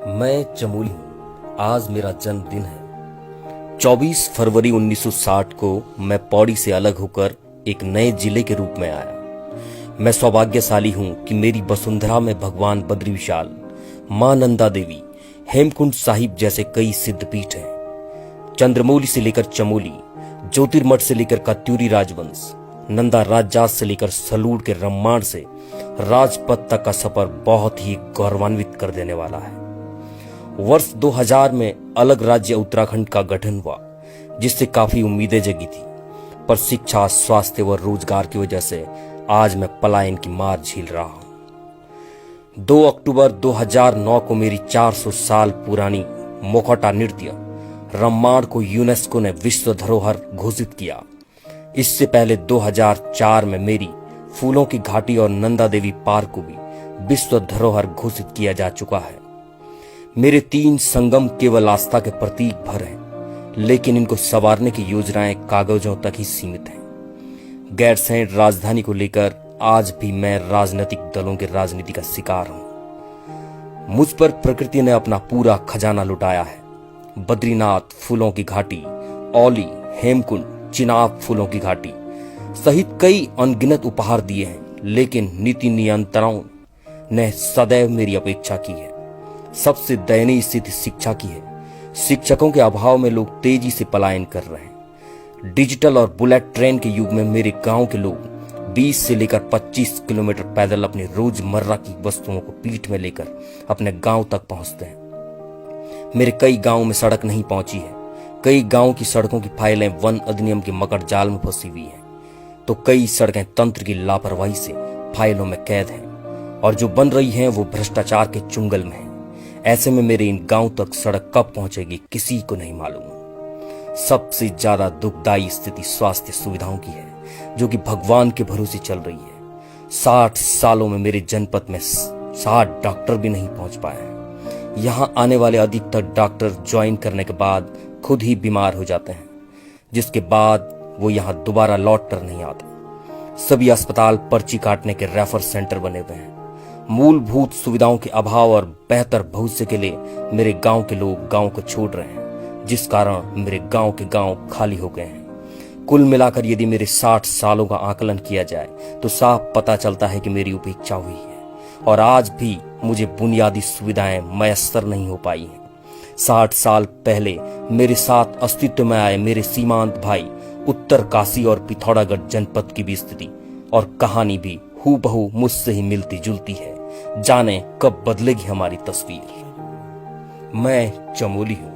मैं चमोली हूँ। आज मेरा जन्मदिन है। 24 फरवरी 1960 को मैं पौड़ी से अलग होकर एक नए जिले के रूप में आया। मैं सौभाग्यशाली हूँ कि मेरी वसुंधरा में भगवान बद्री विशाल, मां नंदा देवी, हेमकुंड साहिब जैसे कई सिद्धपीठ हैं। चंद्रमौली से लेकर चमोली, ज्योतिर्मठ से लेकर कत्यूरी राजवंश, नंदा राजजात से लेकर सलूड़ के रम्माण से राजपथ तक का सफर बहुत ही गौरवान्वित कर देने वाला है। वर्ष 2000 में अलग राज्य उत्तराखंड का गठन हुआ, जिससे काफी उम्मीदें जगी थी, पर शिक्षा, स्वास्थ्य व रोजगार की वजह से आज मैं पलायन की मार झेल रहा हूं। 2 अक्टूबर 2009 को मेरी 400 साल पुरानी मोखटा नृत्य रम्माण को यूनेस्को ने विश्व धरोहर घोषित किया। इससे पहले 2004 में मेरी फूलों की घाटी और नंदा देवी पार्क को भी विश्व धरोहर घोषित किया जा चुका है। मेरे 3 संगम केवल आस्था के प्रतीक भर हैं, लेकिन इनको संवारने की योजनाएं कागजों तक ही सीमित हैं। गैरसैंण राजधानी को लेकर आज भी मैं राजनीतिक दलों की राजनीति का शिकार हूं। मुझ पर प्रकृति ने अपना पूरा खजाना लुटाया है। बद्रीनाथ फूलों की घाटी, औली, हेमकुंड, चिनाब फूलों की घाटी सहित कई अनगिनत उपहार दिए हैं, लेकिन नीति नियंत्रकों ने सदैव मेरी अपेक्षा की है। सबसे दयनीय स्थिति शिक्षा की है। शिक्षकों के अभाव में लोग तेजी से पलायन कर रहे हैं। डिजिटल और बुलेट ट्रेन के युग में मेरे गांव के लोग 20 से लेकर 25 किलोमीटर पैदल अपनी रोजमर्रा की वस्तुओं को पीठ में लेकर अपने गांव तक पहुंचते हैं। मेरे कई गांवों में सड़क नहीं पहुंची है। कई गांवों की सड़कों की फाइलें वन अधिनियम के मकड़ जाल में फंसी हुई हैं, तो कई सड़कें तंत्र की लापरवाही से फाइलों में कैद हैं, और जो बन रही हैं वो भ्रष्टाचार के चुंगल में है। ऐसे में मेरे इन गांव तक सड़क कब पहुंचेगी किसी को नहीं मालूम। सबसे ज्यादा दुखदायी स्थिति स्वास्थ्य सुविधाओं की है, जो कि भगवान के भरोसे चल रही है। 60 सालों में मेरे जनपद में 60 डॉक्टर भी नहीं पहुंच पाए हैं। यहाँ आने वाले अधिकतर डॉक्टर ज्वाइन करने के बाद खुद ही बीमार हो जाते हैं, जिसके बाद वो यहाँ दोबारा लौट कर नहीं आते। सभी अस्पताल पर्ची काटने के रेफर सेंटर बने हुए हैं। मूलभूत सुविधाओं के अभाव और बेहतर भविष्य के लिए मेरे गांव के लोग गांव को छोड़ रहे हैं, जिस कारण मेरे गांव के गांव खाली हो गए हैं। कुल मिलाकर यदि मेरे 60 सालों का आकलन किया जाए तो साफ पता चलता है कि मेरी उपेक्षा हुई है, और आज भी मुझे बुनियादी सुविधाएं मयस्सर नहीं हो पाई हैं। 60 साल पहले मेरे साथ अस्तित्व में आए मेरे सीमांत भाई उत्तर काशी और पिथौरागढ़ जनपद की भी स्थिति और कहानी भी हूबहू मुझसे ही मिलती जुलती है। जाने कब बदलेगी हमारी तस्वीर। मैं चमोली हूं।